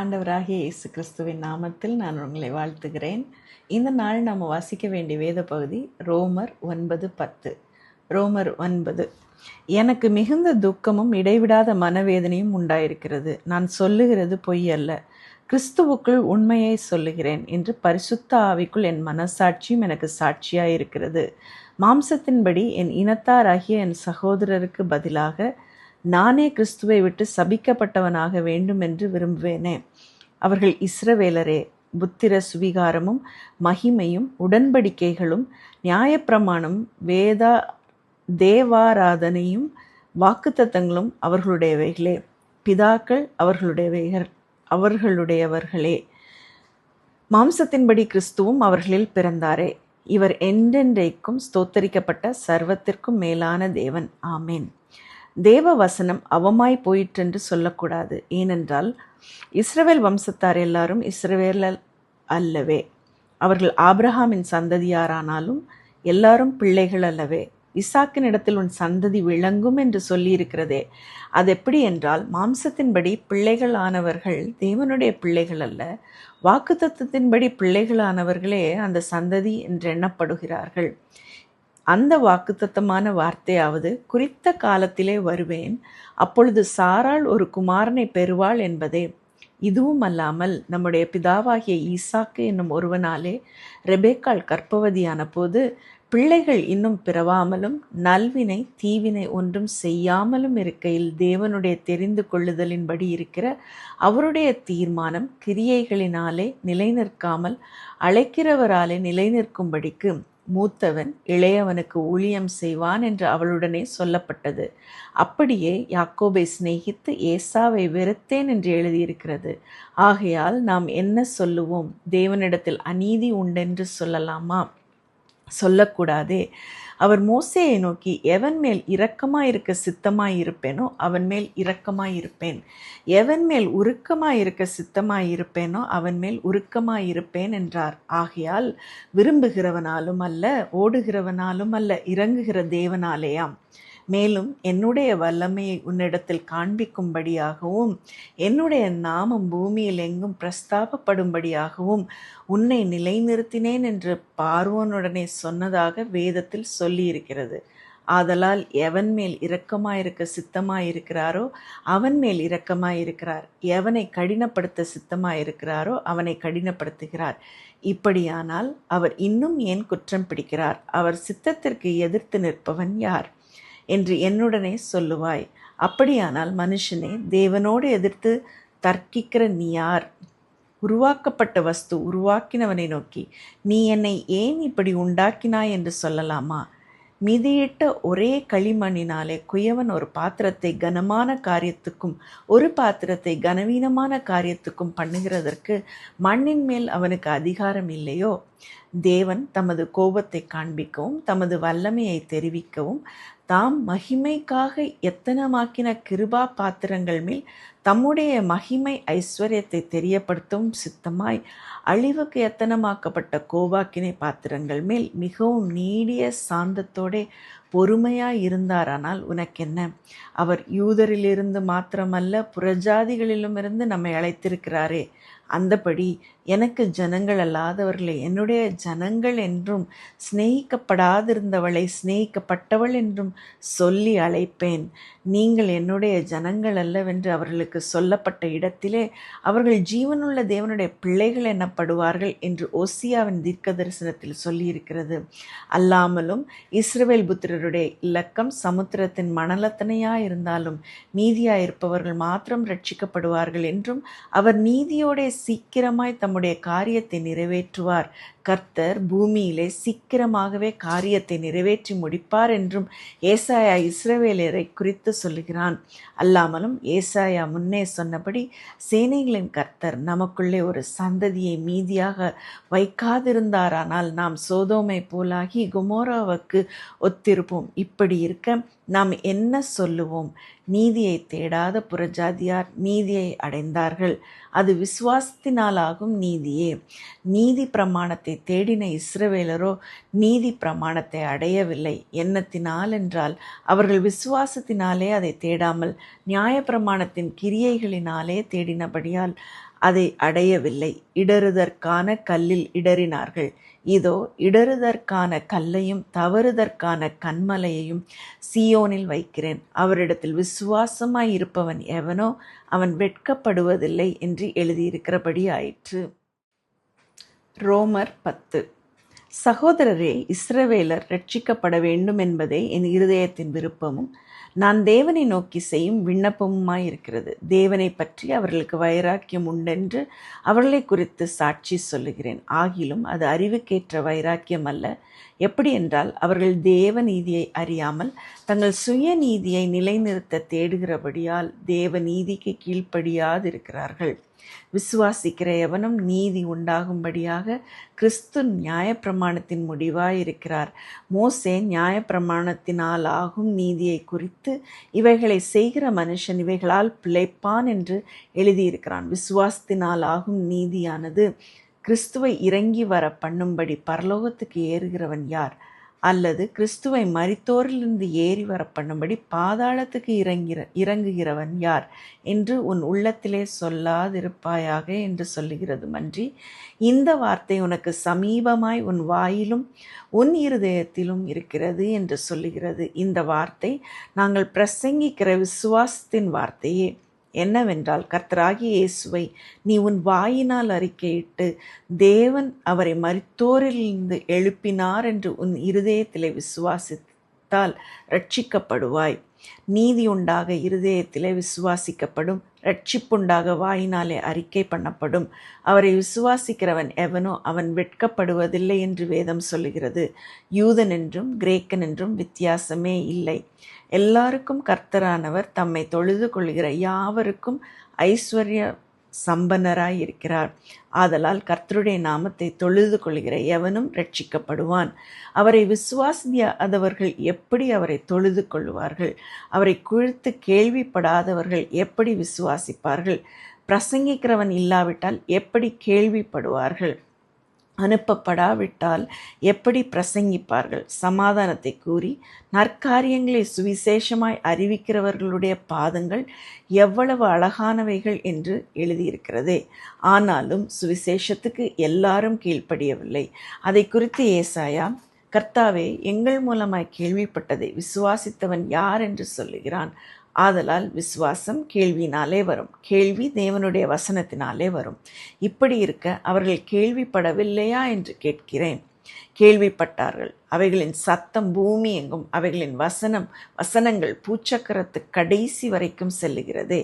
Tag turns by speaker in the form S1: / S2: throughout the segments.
S1: ஆண்டவராகிய இயேசு கிறிஸ்துவின் நாமத்தில் நான் உங்களை வாழ்த்துகிறேன். இந்த நாள் நாம் வாசிக்க வேண்டிய வேத பகுதி ரோமர் 9:10. ரோமர் 9. எனக்கு மிகுந்த துக்கமும் இடைவிடாத மனவேதனையும் உண்டாயிருக்கிறது. நான் சொல்லுகிறது பொய் அல்ல, கிறிஸ்துவுக்குள் உண்மையை சொல்லுகிறேன் என்று பரிசுத்த ஆவிக்குள் என் மனசாட்சியும் எனக்கு சாட்சியாயிருக்கிறது. மாம்சத்தின்படி என் இனத்தாராகிய என் சகோதரருக்கு பதிலாக நானே கிறிஸ்துவை விட்டு சபிக்கப்பட்டவனாக வேண்டும் என்று விரும்புவேனே. அவர்கள் இஸ்ரவேலரே. புத்திர சுவிகாரமும் மகிமையும் உடன்படிக்கைகளும் நியாயப்பிரமாணம் தேவாராதனையும் வாக்குத்தத்தங்களும் அவர்களுடையவைகளே. பிதாக்கள் அவர்களுடையவர்களே. மாம்சத்தின்படி கிறிஸ்துவும் அவர்களில் பிறந்தாரே. இவர் என்றென்றைக்கும் ஸ்தோத்தரிக்கப்பட்ட சர்வத்திற்கும் மேலான தேவன். ஆமேன். தேவ வசனம் அவமாய் போயிற்றென்று சொல்லக்கூடாது. ஏனென்றால் இஸ்ரவேல் வம்சத்தார் எல்லாரும் இஸ்ரவேலர் அல்லவே. அவர்கள் ஆபிரகாமின் சந்ததியாரானாலும் எல்லாரும் பிள்ளைகள் அல்லவே. இசாக்கின் இடத்தில் உன் சந்ததி விளங்கும் என்று சொல்லியிருக்கிறதே, அது எப்படி என்றால், மாம்சத்தின்படி பிள்ளைகள் ஆனவர்கள் தேவனுடைய பிள்ளைகள் அல்ல, வாக்குத்தத்தத்தின்படி பிள்ளைகளானவர்களே அந்த சந்ததி என்று எண்ணப்படுகிறார்கள். அந்த வாக்குத்தத்தமான வார்த்தையாவது, குறித்த காலத்திலே வருவேன், அப்பொழுது சாராள் ஒரு குமாரனை பெறுவாள் என்பதே. இதுவும் அல்லாமல் நம்முடைய பிதாவாகிய ஈசாக்கு என்னும் ஒருவனாலே ரெபேக்காள் கர்ப்பவதியான போது பிள்ளைகள் இன்னும் பிறவாமலும் நல்வினை தீவினை ஒன்றும் செய்யாமலும் இருக்கையில் தேவனுடைய தெரிந்து கொள்ளுதலின்படி இருக்கிற அவருடைய தீர்மானம் கிரியைகளினாலே நிலைநிற்காமல் அழைக்கிறவராலே நிலைநிற்கும்படிக்கு மூத்தவன் இளையவனுக்கு ஊழியம் செய்வான் என்று அவளுடனே சொல்லப்பட்டது. அப்படியே யாக்கோபை சிநேகித்து ஏசாவை வெறுத்தேன் என்று எழுதியிருக்கிறது. ஆகையால் நாம் என்ன சொல்லுவோம்? தேவனிடத்தில் அநீதி உண்டென்று சொல்லலாமா? சொல்லக்கூடாதே. அவர் மோசேயை நோக்கி, எவன் மேல் இரக்கமாயிருக்க சித்தமாயிருப்பேனோ அவன் மேல் இரக்கமாயிருப்பேன், எவன் மேல் உருக்கமாயிருக்க சித்தமாயிருப்பேனோ அவன் மேல் உருக்கமாயிருப்பேன் என்றார். ஆகையால் விரும்புகிறவனாலும் அல்ல, ஓடுகிறவனாலும் அல்ல, இறங்குகிற தேவனாலேயாம். மேலும் என்னுடைய வல்லமையை உன்னிடத்தில் காண்பிக்கும்படியாகவும் என்னுடைய நாமம் பூமியில் எங்கும் பிரஸ்தாபப்படும்படியாகவும் உன்னை நிலைநிறுத்தினேன் என்று பார்வோனுடனே சொன்னதாக வேதத்தில் சொல்லியிருக்கிறது. ஆதலால் எவன் மேல் இரக்கமாயிருக்க சித்தமாயிருக்கிறாரோ அவன் மேல் இரக்கமாயிருக்கிறார், எவனை கடினப்படுத்த சித்தமாயிருக்கிறாரோ அவனை கடினப்படுத்துகிறார். இப்படியானால் அவர் இன்னும் ஏன் குற்றம் பிடிக்கிறார்? அவர் சித்தத்திற்கு எதிர்த்து நிற்பவன் யார் என்று என்னுடனே சொல்லுவாய். அப்படியானால் மனுஷனே, தேவனோடு எதிர்த்து தர்க்கிக்கிற நீ யார்? உருவாக்கப்பட்ட வஸ்து உருவாக்கினவனை நோக்கி, நீ என்னை ஏன் இப்படி உண்டாக்கினாய் என்று சொல்லலாமா? மிதியிட்ட ஒரே களிமண்ணினாலே குயவன் ஒரு பாத்திரத்தை கனமான காரியத்துக்கும் ஒரு பாத்திரத்தை கனவீனமான காரியத்துக்கும் பண்ணுகிறதற்கு மண்ணின் மேல் அவனுக்கு அதிகாரம் இல்லையோ? தேவன் தமது கோபத்தை காண்பிக்கவும் தமது வல்லமையை தெரிவிக்கவும் தாம் மகிமைக்காக எத்தனமாக்கின கிருபா பாத்திரங்கள் மேல் தம்முடைய மகிமை ஐஸ்வர்யத்தை தெரியப்படுத்தவும் சித்தமாய் அழிவுக்கு எத்தனமாக்கப்பட்ட கோபாக்கினை பாத்திரங்கள் மேல் மிகவும் நீடிய சாந்தத்தோடே பொறுமையாய் இருந்தாரானால் உனக்கென்ன? அவர் யூதரிலிருந்து மாத்திரமல்ல புறஜாதிகளிலுமிருந்து நம்மை அழைத்திருக்கிறாரே. அந்தபடி எனக்கு ஜனங்கள் அல்லாதவர்களை என்னுடைய ஜனங்கள் என்றும் சிநேகிக்கப்படாதிருந்தவளை சிநேகிக்கப்பட்டவள் என்றும் சொல்லி அழைப்பேன். நீங்கள் என்னுடைய ஜனங்கள் அல்லவென்று அவர்களுக்கு சொல்லப்பட்ட இடத்திலே அவர்கள் ஜீவனுள்ள தேவனுடைய பிள்ளைகள் எனப்படுவார்கள் என்று ஓசியாவின் தீர்க்க தரிசனத்தில் சொல்லியிருக்கிறது. அல்லாமலும் இஸ்ரவேல் புத்திரருடைய இலக்கம் சமுத்திரத்தின் மணலத்தனையாயிருந்தாலும் மீதியாயிருப்பவர்கள் மாத்திரம் ரட்சிக்கப்படுவார்கள் என்றும் அவர் நீதியோட சீக்கிரமாய் தம்முடைய காரியத்தை நிறைவேற்றுவார். கர்த்தர் பூமியிலே சீக்கிரமாகவே காரியத்தை நிறைவேற்றி முடிப்பார் என்றும் ஏசாயா இஸ்ரவேலரை குறித்து சொல்லுகிறான். அல்லாமலும் ஏசாயா முன்னே சொன்னபடி சேனைகளின் கர்த்தர் நமக்குள்ளே ஒரு சந்ததியை மீதியாக வைக்காதிருந்தாரானால் நாம் சோதோமை போலாகி கொமோராவுக்கு ஒத்திருப்போம். இப்படி இருக்க நாம் என்ன சொல்லுவோம்? நீதியை தேடாத புறஜாதியார் நீதியை அடைந்தார்கள், அது விசுவாசத்தினாலாகும் நீதியே. நீதி பிரமாணத்தை தேடின இஸ்ரவேலரோ நீதி பிரமாணத்தை அடையவில்லை. என்னத்தினால் என்றால் அவர்கள் விசுவாசத்தினாலே அதை தேடாமல் நியாயப்பிரமாணத்தின் கிரியைகளினாலே தேடினபடியால் அதை அடையவில்லை. இடறுதற்கான கல்லில் இடறினார்கள். இதோ இடறுதற்கான கல்லையும் தவறுதற்கான கன்மலையையும் சீயோனில் வைக்கிறேன். அவரிடத்தில் விசுவாசமாய் இருப்பவன் எவனோ அவன் வெட்கப்படுவதில்லை என்று எழுதியிருக்கிறபடி ஆயிற்று. ரோமர் 10. சகோதரரே, இஸ்ரவேலர் ரட்சிக்கப்பட வேண்டும் என்பதே என் இருதயத்தின் விருப்பமும் நான் தேவனை நோக்கி செய்யும் விண்ணப்பமுமாயிருக்கிறது. தேவனை பற்றி அவர்களுக்கு வைராக்கியம் உண்டென்று அவர்களை குறித்து சாட்சி சொல்லுகிறேன். ஆகிலும் அது அறிவுக்கேற்ற வைராக்கியம் அல்ல. எப்படி என்றால், அவர்கள் தேவ நீதியை அறியாமல் தங்கள் சுய நீதியை நிலைநிறுத்த தேடுகிறபடியால் தேவ நீதிக்கு கீழ்ப்படியாதிருக்கிறார்கள். விசுவாசிக்கிற எவனும் நீதி உண்டாகும்படியாக கிறிஸ்து நியாயப்பிரமாணத்தின் முடிவாயிருக்கிறார். மோசே நியாயப்பிரமாணத்தினால் ஆகும் நீதியை குறித்து இவைகளை செய்கிற மனுஷன் இவைகளால் பிழைப்பான் என்று எழுதியிருக்கிறான். விசுவாசத்தினால் ஆகும் நீதியானது கிறிஸ்துவை இறங்கி வர பண்ணும்படி பரலோகத்துக்கு ஏறுகிறவன் யார்? அல்லது கிறிஸ்துவை மரித்தோரிலிருந்து ஏறி வர பண்ணும்படி பாதாளத்துக்கு இறங்குகிறவன் யார் என்று உன் உள்ளத்திலே சொல்லாதிருப்பாயாக என்று சொல்லுகிறது மன்றி, இந்த வார்த்தை உனக்கு சமீபமாய் உன் வாயிலும் உன் இருதயத்திலும் இருக்கிறது என்று சொல்லுகிறது. இந்த வார்த்தை நாங்கள் பிரசங்கிக்கிற விசுவாசத்தின் வார்த்தையே. என்னவென்றால், கர்த்தராகிய இயேசுவை நீ உன் வாயினால் அறிக்கையிட்டு தேவன் அவரை மரித்தோரிலிருந்து எழுப்பினார் என்று உன் இருதயத்திலே விசுவாசித்தால் ரட்சிக்கப்படுவாய். நீதி உண்டாக இருதயத்திலே விசுவாசிக்கப்படும், ரட்சிப்புண்டாக வாயினாலே அறிக்கை பண்ணப்படும். அவரை விசுவாசிக்கிறவன் எவனோ அவன் வெட்கப்படுவதில்லை என்று வேதம் சொல்லுகிறது. யூதன் என்றும் கிரேக்கன் என்றும் வித்தியாசமே இல்லை. எல்லாருக்கும் கர்த்தரானவர் தம்மை தொழுது கொள்கிற யாவருக்கும் ஐஸ்வர்ய சம்பன்னராய் இருக்கிறார். ஆதலால் கர்த்தருடைய நாமத்தை தொழுது கொள்கிற எவனும் ரட்சிக்கப்படுவான். அவரை விசுவாசியாதவர்கள் எப்படி அவரை தொழுது கொள்வார்கள்? அவரை குறித்து கேள்விப்படாதவர்கள் எப்படி விசுவாசிப்பார்கள்? பிரசங்கிக்கிறவன் இல்லாவிட்டால் எப்படி கேள்விப்படுவார்கள்? அனுப்பப்படாவிட்டால் எப்படி பிரசங்கிப்பார்கள்? சமாதானத்தை கூறி நற்காரியங்களை சுவிசேஷமாய் அறிவிக்கிறவர்களுடைய பாதங்கள் எவ்வளவு அழகானவைகள் என்று எழுதியிருக்கிறதே. ஆனாலும் சுவிசேஷத்துக்கு எல்லாரும் கீழ்ப்படியவில்லை. அதை குறித்து ஏசாயா, கர்த்தாவே, எங்கள் மூலமாய் கேள்விப்பட்டதை விசுவாசித்தவன் யார் என்று சொல்லுகிறான். ஆதலால் விசுவாசம் கேள்வியினாலே வரும், கேள்வி தேவனுடைய வசனத்தினாலே வரும். இப்படி இருக்க அவர்கள் கேள்விப்படவில்லையா என்று கேட்கிறேன். கேள்விப்பட்டார்கள். அவைகளின் சத்தம் பூமி எங்கும், அவைகளின் வசனங்கள் பூச்சக்கரத்து கடைசி வரைக்கும் செல்லுகிறதே.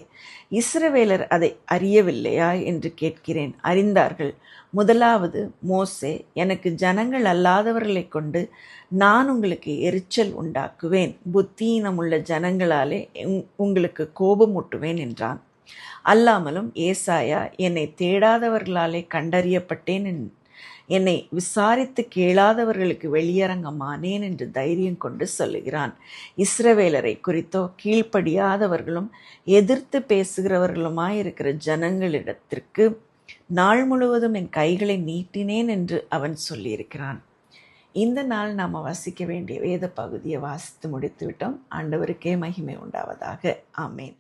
S1: இஸ்ரவேலர் அதை அறியவில்லையா என்று கேட்கிறேன். அறிந்தார்கள். முதலாவது மோசே, எனக்கு ஜனங்கள் அல்லாதவர்களை கொண்டு நான் உங்களுக்கு எரிச்சல் உண்டாக்குவேன், புத்தீனமுள்ள ஜனங்களாலே உங்களுக்கு கோபமூட்டுவேன் என்றான். அல்லாமலும் ஏசாயா, என்னை தேடாதவர்களாலே கண்டறியப்பட்டேன், என்னை விசாரித்து கேளாதவர்களுக்கு வெளியரங்கமானேன் என்று தைரியம் கொண்டு சொல்லுகிறான். இஸ்ரவேலரை குறித்தோ கீழ்ப்படியாதவர்களும் எதிர்த்து பேசுகிறவர்களுமாயிருக்கிற ஜனங்களிடத்திற்கு நாள் முழுவதும் என் கைகளை நீட்டினேன் என்று அவன் சொல்லியிருக்கிறான். இந்த நாள் நாம் வாசிக்க வேண்டிய வேத பகுதியை வாசித்து முடித்து விட்டோம். ஆண்டவருக்கே மகிமை உண்டாவதாக. ஆமேன்.